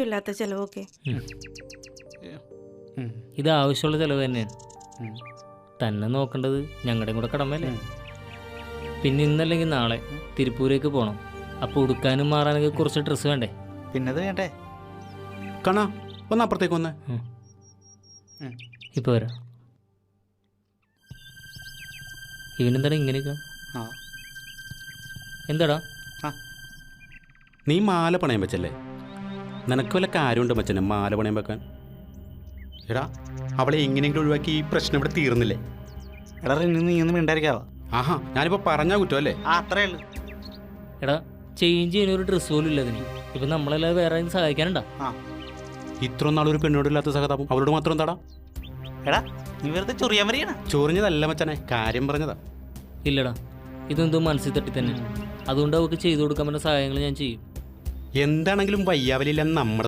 ഇല്ലാത്ത ചെലവൊക്കെ. ഇത് ആവശ്യമുള്ള ചിലവ് തന്നെയാണ്. തന്നെ നോക്കേണ്ടത് ഞങ്ങളുടെയും കൂടെ കടമല്ലേ. പിന്നെ ഇന്നല്ലെങ്കിൽ നാളെ തിരുപ്പൂരേക്ക് പോകണം. അപ്പോൾ ഉടുക്കാനും മാറാനൊക്കെ കുറച്ച് ഡ്രസ്സ് വേണ്ടേ? പിന്നത് വേണ്ടേ? കാണാ ഒന്ന് അപ്പുറത്തേക്ക് വന്നേ. ഇപ്പോൾ വരാം. ഇവനെന്താടാ ഇങ്ങനെയൊക്കെ? എന്താടാ? നീ മാല പണയം വെച്ചല്ലേ? നിനക്ക് വല്ല കാര്യമുണ്ട് മച്ചനെ മാല പണയം വെക്കാൻ? എടാ അവളെ എങ്ങനെയെങ്കിലും ഒഴിവാക്കി ഈ പ്രശ്നം ഇവിടെ തീർന്നില്ലേ? എടാ നീ ഒന്നും മിണ്ടായിരിക്കാവോ? ആഹാ ഞാനിപ്പോൾ പറഞ്ഞാൽ കുറ്റമല്ലേ? അത്രേ ഉള്ളൂ. എടാ ചേഞ്ച് ചെയ്യാനൊരു ഡ്രസ്സ് പോലും ഇല്ല അതിന്. ഇപ്പം നമ്മളെല്ലാം വേറെ ആരെയും സഹായിക്കാനുണ്ടാ? ഇത്ര നാളൊരു പെണ്ണോടില്ലാത്ത സഹതാപം അവരോട് മാത്രം എന്താടാ? എടാ നീ വെറുതെ ചൊറിയാൻ വരികയാണ്. ചൊറിഞ്ഞതല്ല മച്ചനെ, കാര്യം പറഞ്ഞതാ. ഇല്ലടാ, ഇതെന്തോ മനസ്സിൽ തട്ടി തന്നെ. അതുകൊണ്ട് അവൾക്ക് ചെയ്തു കൊടുക്കാൻ പറ്റുന്ന സഹായങ്ങൾ ഞാൻ ചെയ്യും. എന്താണെങ്കിലും വയ്യാവലില്ല നമ്മുടെ